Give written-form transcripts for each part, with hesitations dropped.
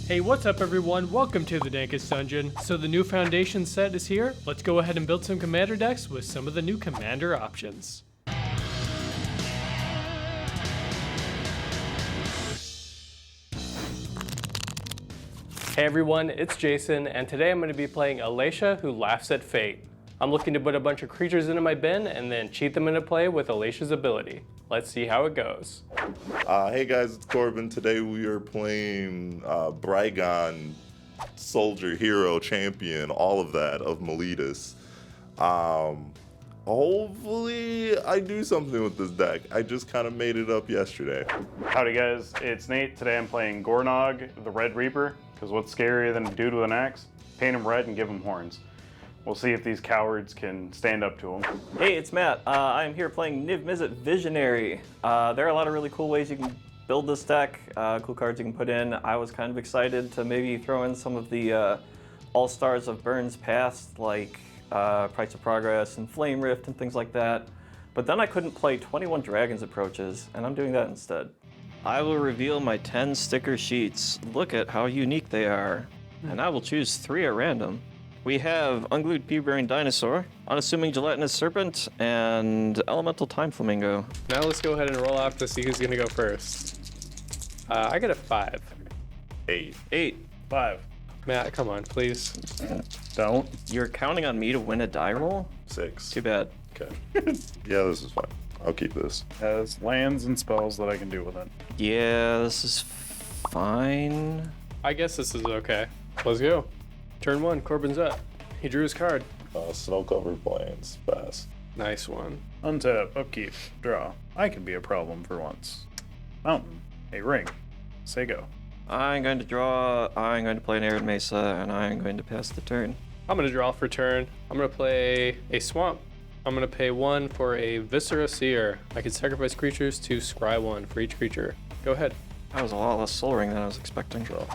Hey, what's up everyone? Welcome to the Dankest Dungeon. So the new Foundation set is here. Let's go ahead and build some commander decks with some of the new commander options. Hey everyone, it's Jason, and today I'm going to be playing Alesha, who laughs at fate. I'm looking to put a bunch of creatures into my bin and then cheat them into play with Alesha's ability. Let's see how it goes. Hey guys, it's Corbin. Today we are playing Brigone, Soldier, Hero, Champion, all of that of Meletis. Hopefully I do something with this deck. I just kind of made it up yesterday. Howdy guys, it's Nate. Today I'm playing Gornog, the Red Reaper, because what's scarier than a dude with an axe? Paint him red and give him horns. We'll see if these cowards can stand up to him. Hey, it's Matt. I'm here playing Niv-Mizzet Visionary. There are a lot of really cool ways you can build this deck, cool cards you can put in. I was kind of excited to maybe throw in some of the all-stars of Burn's past, like Price of Progress and Flame Rift and things like that. But then I couldn't play 21 Dragons Approaches, and I'm doing that instead. I will reveal my 10 sticker sheets. Look at how unique they are. And I will choose 3 at random. We have Unglued Pea-Bearing Dinosaur, Unassuming Gelatinous Serpent, and Elemental Time Flamingo. Now let's go ahead and roll off to see who's going to go first. I got a 5. 8. 5. Matt, come on, please. Don't. You're counting on me to win a die roll? 6. Too bad. Okay. Yeah, this is fine. I'll keep this. Has lands and spells that I can do with it. Yeah, this is fine. I guess this is okay. Let's go. Turn 1, Corbin's up. He drew his card. Snow-covered plains. Pass. Nice one. Untap, upkeep, draw. I can be a problem for once. Mountain, a ring. Say go. I'm going to draw, I'm going to play an Arid Mesa, and I'm going to pass the turn. I'm going to draw for turn. I'm going to play a swamp. I'm going to pay 1 for a Viscera Seer. I can sacrifice creatures to scry 1 for each creature. Go ahead. That was a lot less Soul Ring than I was expecting. Draw.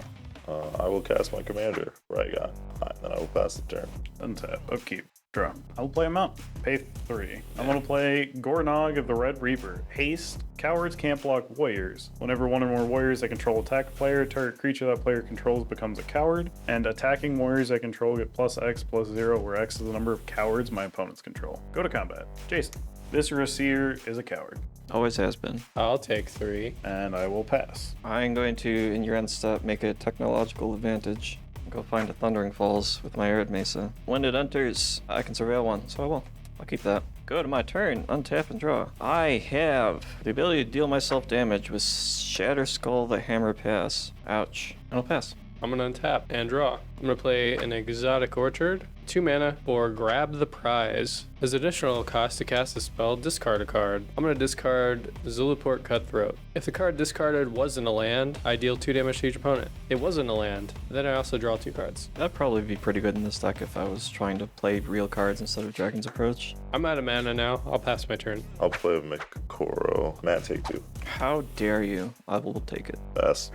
I will cast my commander, Brigone, and then I will pass the turn. Untap, upkeep, draw. I will play a mountain. Pay 3. I'm going to play Gornog of the Red Reaper. Haste. Cowards can't block warriors. Whenever one or more warriors that control attack a player, target creature that player controls becomes a coward. And attacking warriors I control get +X/+0, where X is the number of cowards my opponents control. Go to combat. Jason. Viscera Seer is a coward. Always has been. I'll take 3. And I will pass. I'm going to, in your end step, make a technological advantage. Go find a Thundering Falls with my Arid Mesa. When it enters, I can surveil 1, so I will. I'll keep that. Go to my turn, untap and draw. I have the ability to deal myself damage with Shatter Skull the Hammer Pass. Ouch. And I'll pass. I'm going to untap and draw. I'm going to play an Exotic Orchard, 2 mana for Grab the Prize. As additional cost to cast a spell, discard a card. I'm going to discard Zulaport Cutthroat. If the card discarded wasn't a land, I deal 2 damage to each opponent. It wasn't a land, then I also draw 2 cards. That'd probably be pretty good in this deck if I was trying to play real cards instead of Dragon's Approach. I'm out of mana now. I'll pass my turn. I'll play a Mikoro. Matt, take 2. How dare you? I will take it. Pass.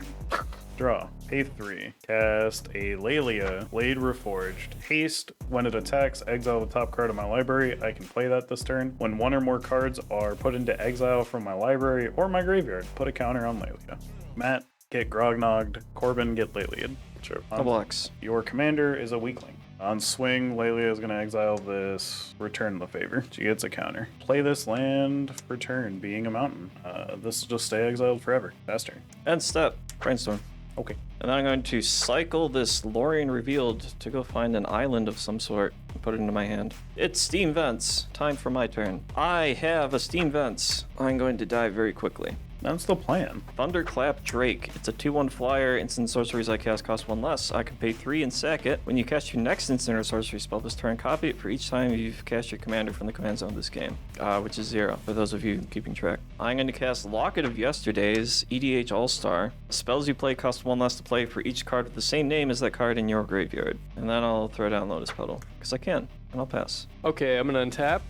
Draw. Pay 3. Cast a Lelia, Blade Reforged. Haste. When it attacks, exile the top card of my library. I can play that this turn. When 1 or more cards are put into exile from my library or my graveyard, put a counter on Lelia. Matt, get Grognogged. Corbin, get Lelia'd. Sure. Double X. Your commander is a weakling. On swing, Lelia is going to exile this, return the favor. She gets a counter. Play this land for turn, being a mountain. This will just stay exiled forever. Pass turn. End step. Brainstorm. Okay. And then I'm going to cycle this Lorien Revealed to go find an island of some sort and put it into my hand. It's Steam Vents. Time for my turn. I have a Steam Vents. I'm going to die very quickly. That's the plan. Thunderclap Drake. It's a 2/1 flyer. Instant sorceries I cast cost 1 less. I can pay 3 and sack it. When you cast your next instant or sorcery spell this turn, copy it for each time you've cast your commander from the command zone this game, which is 0 for those of you keeping track. I'm going to cast Locket of Yesterdays, EDH All-Star. Spells you play cost 1 less to play for each card with the same name as that card in your graveyard. And then I'll throw down Lotus Petal, because I can, and I'll pass. Okay, I'm going to untap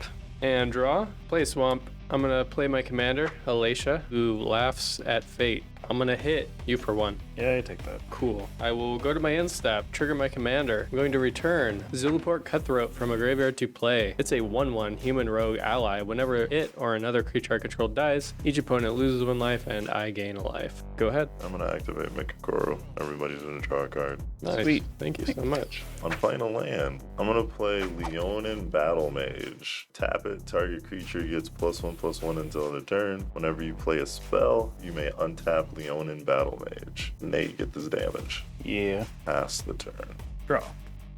and draw. Play a swamp. I'm going to play my commander, Alesha, who laughs at fate. I'm gonna hit you for 1. Yeah, I take that. Cool. I will go to my end step, trigger my commander. I'm going to return Zulaport Cutthroat from a graveyard to play. It's a 1/1 human rogue ally. Whenever it or another creature I control dies, each opponent loses 1 life and I gain a life. Go ahead. I'm gonna activate Mikakoro. Everybody's gonna draw a card. Nice. Sweet. Thank you so much. On final land, I'm gonna play Leonin Battle Mage. Tap it, target creature gets +1/+1 until the turn. Whenever you play a spell, you may untap Leonin Battle Mage. Nate, get this damage. Yeah. Pass the turn. Draw.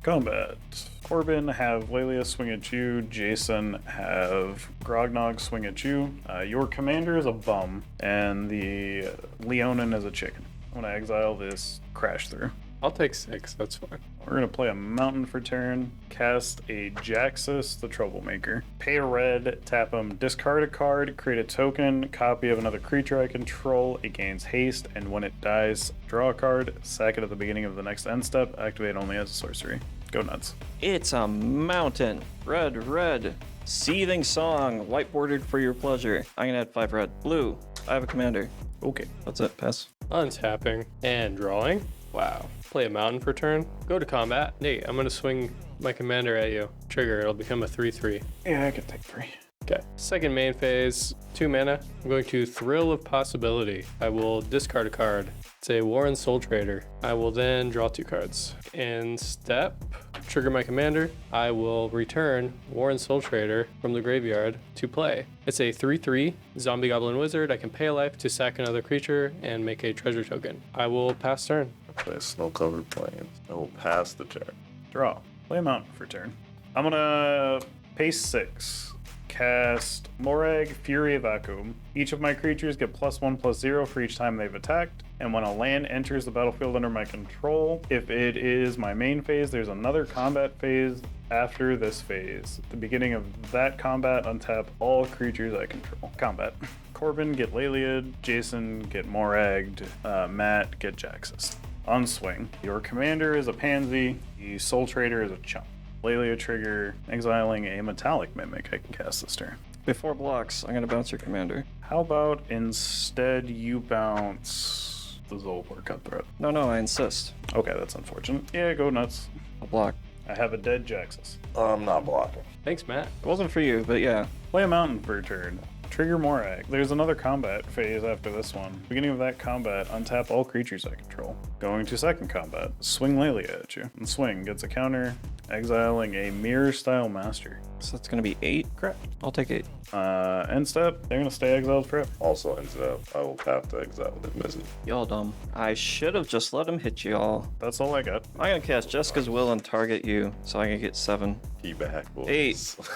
Combat. Corbin have Lelia swing at you. Jason have Gornog swing at you. Your commander is a bum, and the Leonin is a chicken. I'm gonna exile this Crash Through. I'll take 6. That's fine. We're gonna play a mountain for turn, cast a Jaxus, the Troublemaker. Pay a red, tap him, discard a card, create a token, copy of another creature I control, it gains haste, and when it dies, draw a card, sack it at the beginning of the next end step, activate only as a sorcery. Go nuts. It's a mountain. Red. Seething Song. White bordered for your pleasure. I'm gonna add 5 red. Blue. I have a commander. Okay. That's it. Pass. Untapping and drawing. Wow. Play a mountain for turn. Go to combat. Nate, I'm gonna swing my commander at you. Trigger, it'll become a 3/3. Yeah, I can take 3. Okay. Second main phase, 2 mana. I'm going to Thrill of Possibility. I will discard a card. It's a Warren Soul Trader. I will then draw 2 cards. In step, trigger my commander. I will return Warren Soul Trader from the graveyard to play. It's a 3/3 Zombie Goblin Wizard. I can pay a life to sack another creature and make a treasure token. I will pass turn. Play Snow-Covered Plains. I will pass the turn. Draw. Play a mountain for turn. I'm gonna pay 6. Cast Morag, Fury of Vacuum. Each of my creatures get +1/+0 for each time they've attacked, and when a land enters the battlefield under my control, if it is my main phase, there's another combat phase after this phase. At the beginning of that combat, untap all creatures I control. Combat. Corbin, get Lelia. Jason, get Moragged. Matt, get Jaxus. On swing. Your commander is a pansy. The Soul Trader is a chump. Lelia trigger, exiling a Metallic Mimic I can cast this turn. Before blocks, I'm gonna bounce your commander. How about instead you bounce the Zulaport Cutthroat? No, I insist. Okay, that's unfortunate. Yeah, go nuts. I'll block. I have a dead Jaxus. I'm not blocking. Thanks, Matt. It wasn't for you, but yeah. Play a mountain for a turn. Trigger Morag. There's another combat phase after this one. Beginning of that combat, untap all creatures I control. Going to second combat, swing Lelia at you. And swing gets a counter, exiling a Mirror Style Master. So that's gonna be 8. Correct. I'll take 8. End step, they're gonna stay exiled forever. Also, instead of, I will tap to exile Niv-Mizzet. Y'all dumb. I should have just let him hit y'all. That's all I got. I'm gonna cast Jessica's Will and target you, so I can get 7. Key back, boys. 8.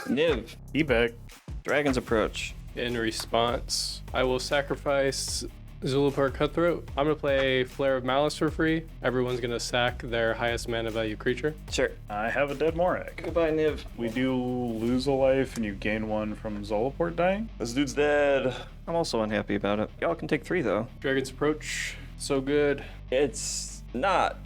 Niv. E-back. Dragon's Approach. In response, I will sacrifice Zulaport Cutthroat. I'm gonna play Flare of Malice for free. Everyone's gonna sack their highest mana value creature. Sure. I have a dead Morag. Goodbye, Niv. We do lose a life and you gain 1 from Zulaport dying. This dude's dead. I'm also unhappy about it. Y'all can take 3 though. Dragon's Approach, so good. It's not.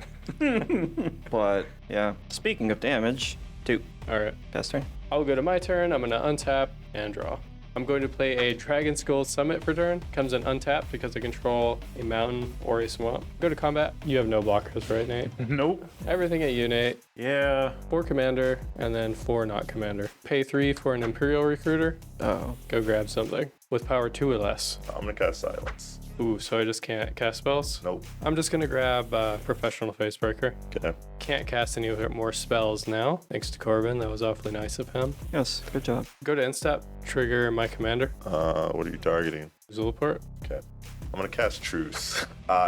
But yeah. Speaking of damage, 2. All right, Pass turn. I'll go to my turn. I'm gonna untap and draw. I'm going to play a Dragon Skull Summit for turn. Comes in untapped because I control a mountain or a swamp. Go to combat. You have no blockers, right, Nate? Nope. Everything at you, Nate. Yeah. 4 commander and then 4 not commander. Pay 3 for an Imperial Recruiter. Oh. Go grab something with power 2 or less. I'm gonna cast Silence. Ooh, so I just can't cast spells? Nope. I'm just gonna grab Professional Facebreaker. Okay. Can't cast any more spells now, thanks to Corbin. That was awfully nice of him. Yes, good job. Go to end step, trigger my commander, What are you targeting? Zulaport. Okay. I'm gonna cast Truce.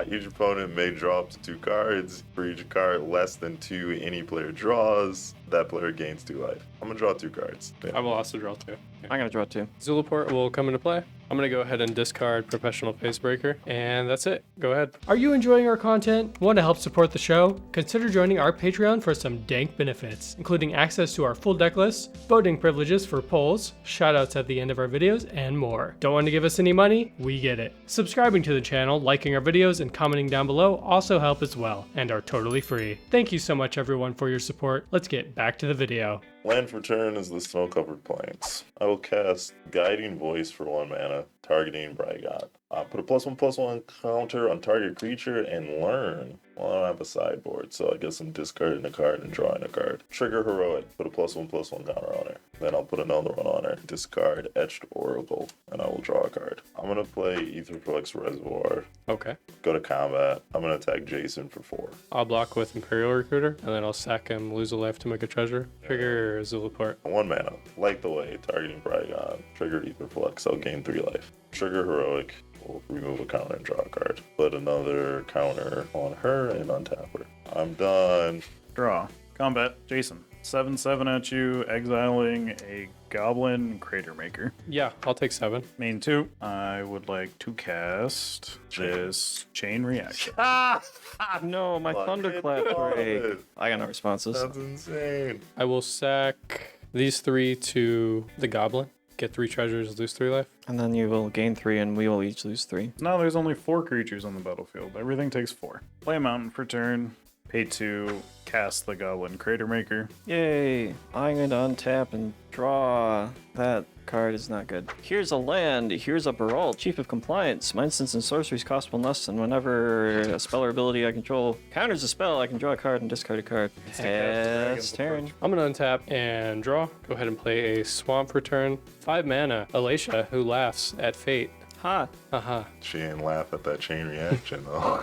Each opponent may draw up to 2 cards. For each card less than 2 any player draws, that player gains 2 life. I'm gonna draw 2 cards. Yeah. I will also draw 2. I'm gonna draw 2. Zulaport will come into play. I'm gonna go ahead and discard Professional Facebreaker, and that's it. Go ahead. Are you enjoying our content? Want to help support the show? Consider joining our Patreon for some dank benefits, including access to our full deck list, voting privileges for polls, shoutouts at the end of our videos, and more. Don't want to give us any money? We get it. Subscribing to the channel, liking our videos, and commenting down below also help as well, and are totally free. Thank you so much everyone for your support. Let's get back to the video. Land for turn is the Snow-Covered Plains. I will cast Guiding Voice for 1 mana, targeting Brigone. Put a +1/+1 counter on target creature and learn. Well, I don't have a sideboard, so I guess I'm discarding a card and drawing a card. Trigger Heroic, put a +1/+1 counter on her. Then I'll put another one on her. Discard Etched Oracle, and I will draw a card. I'm going to play Aetherflux Reservoir. Okay. Go to combat. I'm going to attack Jason for 4. I'll block with Imperial Recruiter, and then I'll sack him, lose a life to make a treasure. Trigger Zulaport. 1 mana. Light the way, targeting Brigone. Trigger Aetherflux, I'll gain 3 life. Trigger Heroic, we'll remove a counter and draw a card. Put another counter on her and untap her. I'm done. Draw. Combat. Jason. 7/7 at you, exiling a Goblin Crater Maker. Yeah, I'll take 7. Main 2. I would like to cast this Chain Reaction. No, my thunderclap break. I got no responses. That's insane. I will sack these 3 to the Goblin. Get 3 treasures, lose 3 life. And then you will gain 3, and we will each lose 3. Now there's only 4 creatures on the battlefield. Everything takes 4. Play a mountain for turn. Pay 2. Cast the Goblin Crater Maker. Yay! I'm going to untap and draw. That card is not good. Here's a land. Here's a Baral, Chief of Compliance. My instants and sorceries cost 1 less, and whenever a spell or ability I control counters a spell, I can draw a card and discard a card. Pass turn. I'm going to untap and draw. Go ahead and play a Swamp for turn. 5 mana, Alesha, who laughs at fate. Ha! Haha. She didn't laugh at that chain reaction, though.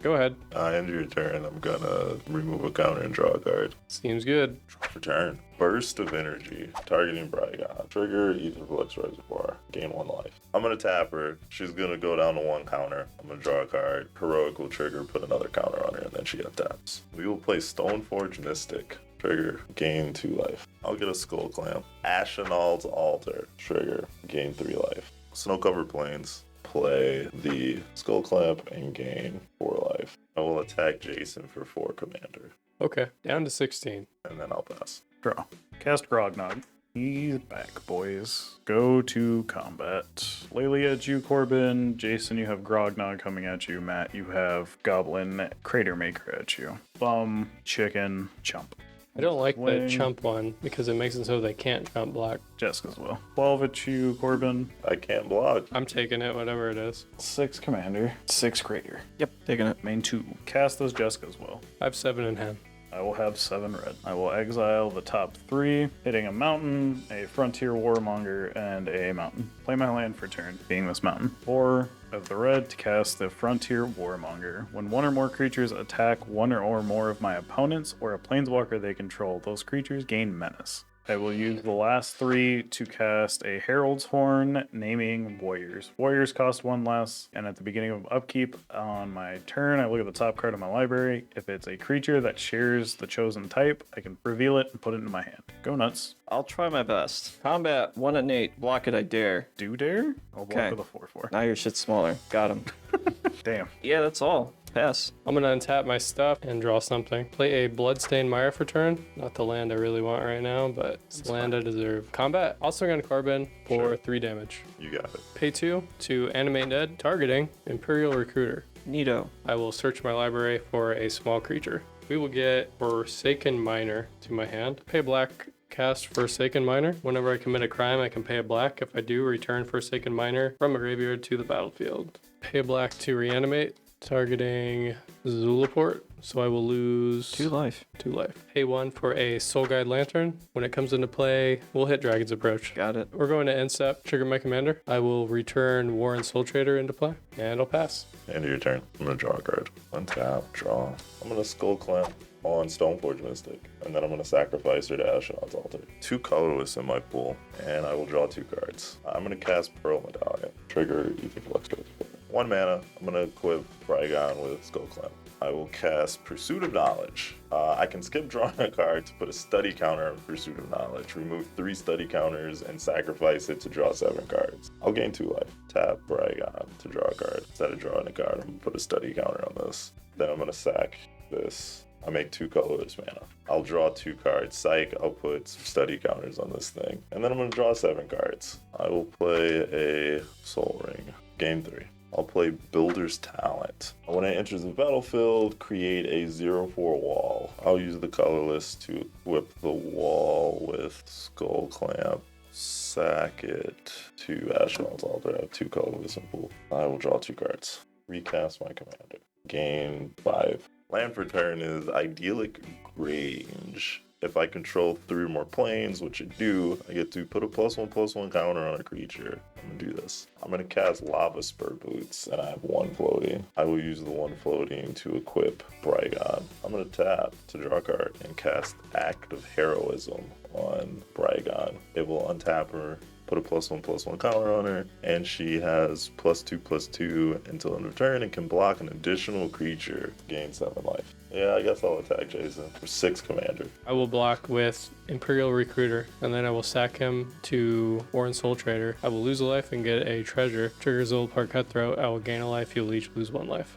Go ahead. End your turn. I'm gonna remove a counter and draw a card. Seems good. Draw for turn. Burst of Energy, targeting Brigone. Trigger Aetherflux Reservoir. Gain 1 life. I'm gonna tap her. She's gonna go down to 1 counter. I'm gonna draw a card. Heroic will trigger, put another counter on her, and then she untaps. We will play Stoneforge Mystic. Trigger, gain 2 life. I'll get a Skull Clamp. Ashenald's Altar. Trigger, gain 3 life. Snow-covered plains. Play the Skull Clamp and gain 4 life. I will attack Jason for 4 commander, Okay, down to 16. and then I'll pass. Draw. Cast Gornog. He's back, boys. Go to combat. Laylee at you, Corbin. Jason, you have Grognog coming at you. Matt, you have Goblin Crater Maker at you. Bum, Chicken, Chump. I don't like the Swing. chump one because it makes it so they can't jump block. Jessica's will. 12 at you, Corbin. I can't block. I'm taking it, whatever it is. 6 Commander. 6 Crater. Yep, taking it. Main 2. Cast as Jessica's will. I have 7 in hand. I will have 7 red. I will exile the top 3, hitting a mountain, a frontier warmonger, and a mountain. Play my land for turn, being this mountain. 4 of the red to cast the frontier warmonger. When 1 or more creatures attack 1 or more of my opponents or a planeswalker they control, those creatures gain menace. I will use the last 3 to cast a Herald's Horn, naming Warriors. Warriors cost 1 less, and at the beginning of upkeep on my turn, I look at the top card of my library. If it's a creature that shares the chosen type, I can reveal it and put it into my hand. Go nuts. I'll try my best. Combat, 1 innate. Block it, I dare. Do dare? I'll block Okay. with a 4/4. Now your shit's smaller. Got him. Damn. Yeah, that's all. Pass. I'm gonna untap my stuff and draw something. Play a Bloodstained Mire for turn. Not the land I really want right now, but it's the land I deserve. Combat. Also gonna Carbon for Sure. 3 damage. You got it. Pay 2 to Animate Dead, targeting Imperial Recruiter. Neato. I will search my library for a small creature. We will get Forsaken Miner to my hand. Pay black, cast Forsaken Miner. Whenever I commit a crime, I can pay a black. If I do, return Forsaken Miner from a graveyard to the battlefield. Pay a black to reanimate, targeting Zulaport. So I will lose 2 life. 2 life. Pay 1 for a Soul Guide Lantern. When it comes into play, we'll hit Dragon's Approach. Got it. We're going to Incept, trigger my commander. I will return Warren Soul Trader into play, and I'll pass. End of your turn. I'm gonna draw a card. Untap, draw. I'm gonna Skull Clamp on Stoneforge Mystic, and then I'm gonna sacrifice her to Ashenod's Altar. 2 colorless in my pool, and I will draw 2 cards. I'm gonna cast Pearl Medallion. Trigger Aetherflux Reservoir. 1 mana. I'm gonna equip Brigone with Skull Clamp. I will cast Pursuit of Knowledge. I can skip drawing a card to put a study counter on Pursuit of Knowledge, remove 3 study counters, and sacrifice it to draw 7 cards. I'll gain 2 life. Tap Brigone to draw a card. Instead of drawing a card, I'm gonna put a study counter on this. Then I'm gonna sack this. I make 2 colorless mana. I'll draw 2 cards. Psych, I'll put some study counters on this thing. And then I'm gonna draw 7 cards. I will play a Soul Ring. Game 3. I'll play Builder's Talent. When it enters the battlefield, create a 0/4 wall. I'll use the colorless to equip the wall with Skull Clamp, sack it to Astronaut's Altar. I have 2 colorless and pool. I will draw 2 cards. Recast my commander. Gain 5. Land per turn is Idyllic Grange. If I control 3 or more planes, which I do, I get to put a +1/+1 counter on a creature. I'm gonna do this. I'm gonna cast Lava Spur Boots, and I have 1 floating. I will use the 1 floating to equip Brigone. I'm gonna tap to draw a card and cast Act of Heroism on Brigone. It will untap her, put a +1/+1 counter on her, and she has +2/+2 until end of turn and can block an additional creature, gain 7 life. Yeah, I guess I'll attack Jason for 6 commander. I will block with Imperial Recruiter, and then I will sack him to Warren Soul Trader. I will lose a life and get a treasure. Triggers Zolapart Cutthroat. I will gain a life. You'll each lose 1 life.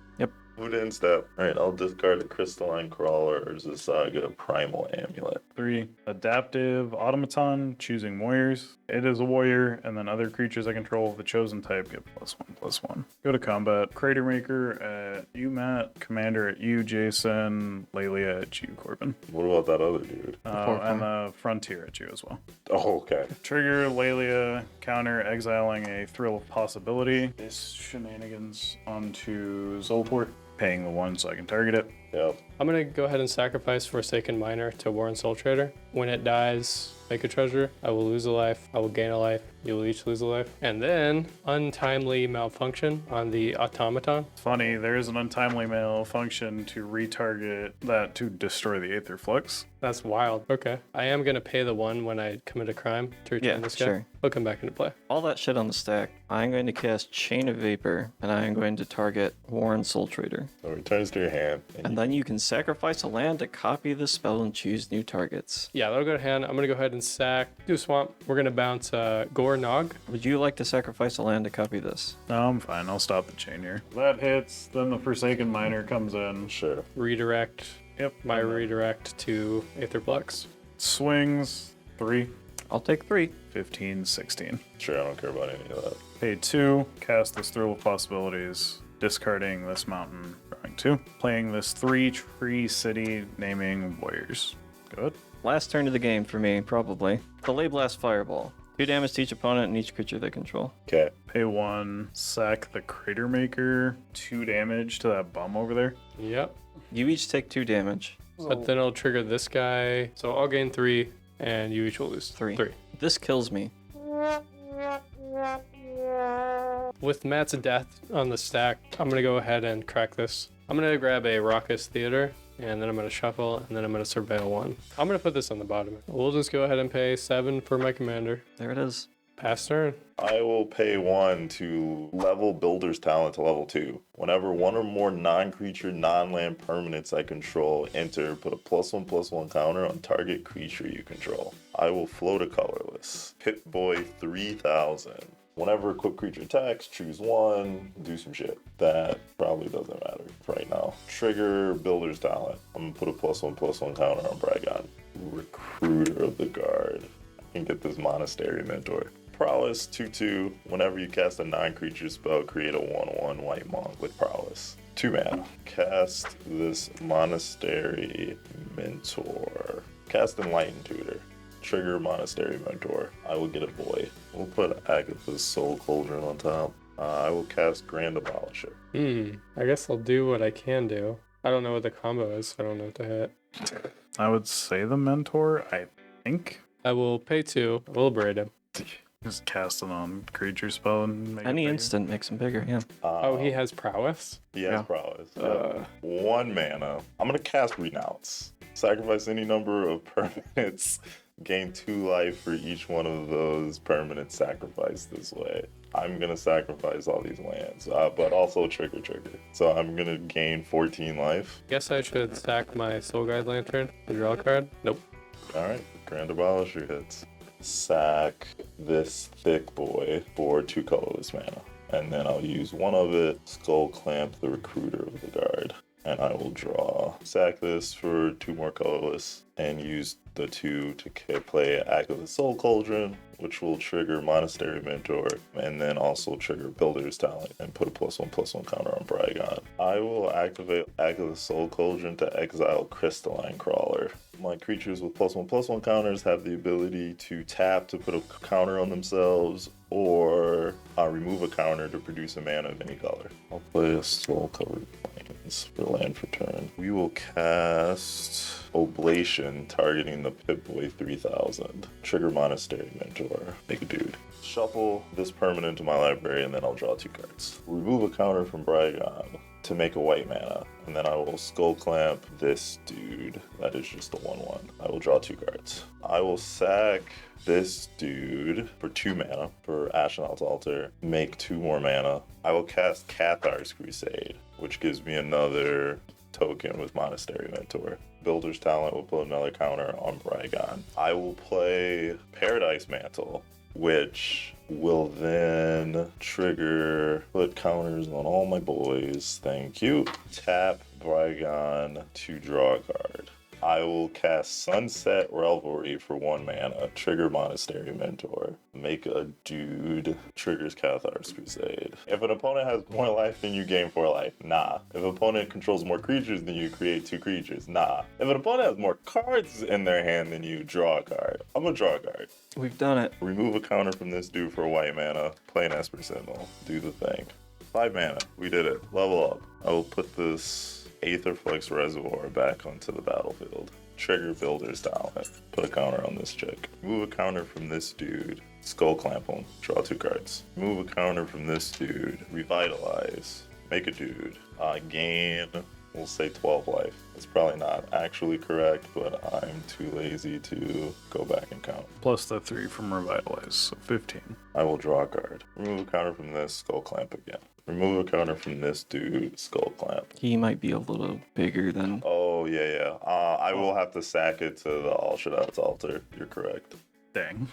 Who didn't step? Alright, I'll discard a Crystalline Crawler or Zasaga Primal Amulet. 3. Adaptive Automaton, choosing warriors. It is a warrior, and then other creatures I control of the chosen type get +1/+1. Go to combat. Crater Maker at you, Matt. Commander at you, Jason. Lelia at you, Corbin. What about that other dude? And the Frontier at you as well. Oh, okay. Trigger Lelia, counter exiling a Thrill of Possibility. This shenanigans onto Zolport, paying the 1 so I can target it. Yep. I'm going to go ahead and sacrifice Forsaken Miner to Warren Soul Trader. When it dies, make a treasure. I will lose a life. I will gain a life. You'll each lose a life. And then Untimely Malfunction on the Automaton. Funny, there is an untimely malfunction to retarget that to destroy the Aether Flux. That's wild. Okay. I am going to pay the 1 when I commit a crime to return this guy. Sure. He'll come back into play. All that shit on the stack. I'm going to cast Chain of Vapor, and I am going to target Warren Soul Trader. So it returns to your hand. And then you can sacrifice a land to copy the spell and choose new targets. Yeah, that'll go to hand. I'm going to go ahead and sack. Do a swamp. We're going to bounce Gornog. Would you like to sacrifice a land to copy this? No, I'm fine. I'll stop the chain here. That hits, then the Forsaken Miner comes in. Sure. Redirect. Yep. My redirect to Aetherflux. Swings. 3. I'll take 3. 15, 16. Sure, I don't care about any of that. Pay 2. Cast this Thrill of Possibilities. Discarding this mountain. Drawing 2. Playing this 3-tree city, naming warriors. Good. Last turn of the game for me, probably. Delay Blast Fireball. 2 damage to each opponent and each creature they control. Okay. Pay 1. Sack the Crater Maker. 2 damage to that bum over there. Yep. You each take 2 damage. But then I'll trigger this guy. So I'll gain 3, and you each will lose 3. 3. This kills me. With Matt's death on the stack, I'm going to go ahead and crack this. I'm going to grab a Raucous Theater, and then I'm going to shuffle, and then I'm going to Surveil 1. I'm going to put this on the bottom. We'll just go ahead and pay 7 for my commander. There it is. Pass turn. I will pay 1 to level Builder's Talent to level 2. Whenever 1 or more non-creature, non-land permanents I control enter, put a +1/+1 counter on target creature you control. I will float a colorless. Pip-Boy 3000. Whenever equipped creature attacks, choose 1, do some shit. That probably doesn't matter right now. Trigger Builder's Talent. I'm gonna put a +1/+1 counter on Brigone. Recruiter of the Guard. I can get this Monastery Mentor. Prowess 2/2. Whenever you cast a non-creature spell, create a 1/1 white monk with prowess. 2 mana. Cast this Monastery Mentor. Cast Enlightened Tutor. Trigger Monastery Mentor. I will get a boy. We'll put Agatha's Soul Cauldron on top. I will cast Grand Abolisher. I guess I'll do what I can do. I don't know what the combo is, so I don't know what to hit. I would say the Mentor, I think. I will pay 2. I will Liberate him. Just cast it on creature spell and make Any it bigger. instant makes him bigger, yeah. Oh, he has prowess? He has prowess. Uh. 1 mana. I'm gonna cast Renounce. Sacrifice any number of permanents. Gain 2 life for each one of those permanents sacrificed this way. I'm gonna sacrifice all these lands, but also trigger. So I'm gonna gain 14 life. Guess I should sack my Soul Guide Lantern and draw a card. Nope. Alright, Grand Abolisher hits. Sack this thick boy for 2 colorless mana. And then I'll use 1 of it, Skull Clamp the Recruiter of the Guard. And I will draw. Sack this for 2 more colorless and use the 2 to play Act of the Soul Cauldron, which will trigger Monastery Mentor and then also trigger Builder's Talent and put a +1/+1 counter on Brigone. I will activate Act of the Soul Cauldron to exile Crystalline Crawler. My creatures with +1/+1 counters have the ability to tap to put a counter on themselves, or remove a counter to produce a mana of any color. I'll play a Soul-Covered Plains for land for turn. We will cast Oblation, targeting the Pip-Boy 3000. Trigger Monastery Mentor. Make a dude. Shuffle this permanent to my library, and then I'll draw 2 cards. Remove a counter from Brigone to make a white mana, and then I will Skull Clamp this dude. That is just a 1/1. I will draw 2 cards. I will sack this dude for 2 mana for Ashnod's Altar, make 2 more mana. I will cast Cathar's Crusade, which gives me another token with Monastery Mentor. Builder's Talent will put another counter on Brigone. I will play Paradise Mantle, which will then trigger, put counters on all my boys. Thank you. Tap Brigone to draw a card. I will cast Sunset Revelry for 1 mana, trigger Monastery Mentor, make a dude, triggers Cathar's Crusade. If an opponent has more life than you, gain 4 life. Nah. If an opponent controls more creatures than you, create 2 creatures. Nah. If an opponent has more cards in their hand than you, draw a card. I'm gonna draw a card. We've done it. Remove a counter from this dude for a white mana, play an Esper Sentinel, do the thing. 5 mana, we did it. Level up. I will put this Aetherflux Reservoir back onto the battlefield. Trigger Builder's Talent. Put a counter on this chick. Move a counter from this dude. Skull Clamp him. Draw 2 cards. Move a counter from this dude. Revitalize. Make a dude. Gain, we'll say 12 life. It's probably not actually correct, but I'm too lazy to go back and count. Plus the 3 from Revitalize, so 15. I will draw a card. Remove a counter from this, Skull Clamp again. Remove a counter from this dude, Skull Clamp. He might be a little bigger than... Oh, yeah. I will have to sack it to the Alesha's Altar. You're correct. Dang.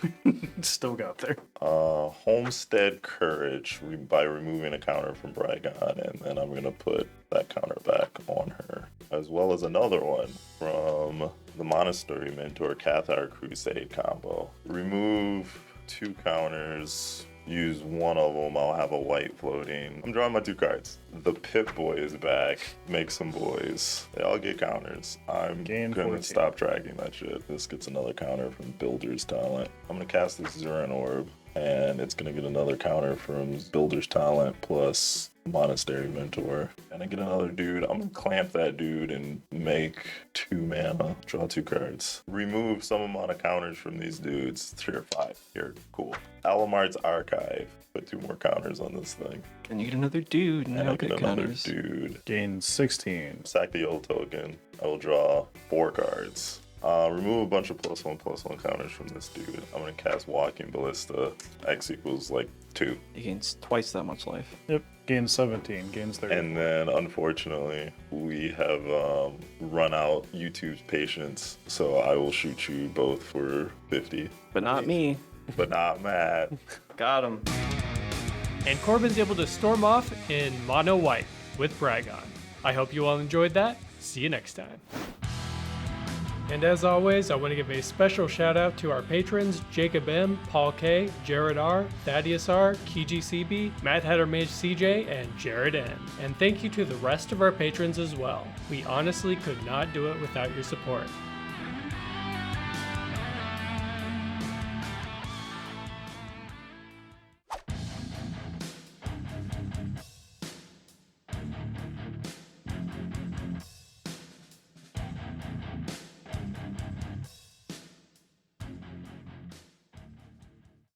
Still got there. Homestead Courage by removing a counter from Brigone, and then I'm going to put that counter back on her. As well as another one from the Monastery Mentor Cathar Crusade combo. Remove 2 counters. Use 1 of them, I'll have a white floating. I'm drawing my 2 cards. The Pip-Boy is back. Make some boys. They all get counters. I'm gonna stop tracking that shit. This gets another counter from Builder's Talent. I'm gonna cast this Zuran Orb, and it's gonna get another counter from Builder's Talent plus Monastery Mentor. And I get another dude. I'm gonna clamp that dude and make 2 mana. Draw 2 cards. Remove some amount of counters from these dudes. Tier 5. Here, cool. Alamar's Archive. Put 2 more counters on this thing. And you get another dude, and And I I'll get get another counters. dude. Gain 16. Sack the old token. I will draw 4 cards. Remove a bunch of +1/+1 counters from this dude. I'm gonna cast Walking Ballista. X equals like 2. He gains twice that much life. Yep. Gains 17. Gains 30. And then unfortunately, we have run out YouTube's patience. So I will shoot you both for 50. But not me. But not Matt. Got him. And Corbin's able to storm off in mono white with Brigone. I hope you all enjoyed that. See you next time. And as always, I want to give a special shout out to our patrons Jacob M, Paul K, Jared R, Thaddeus R, Kiji CB, Matt Hattermage CJ, and Jared N. And thank you to the rest of our patrons as well. We honestly could not do it without your support.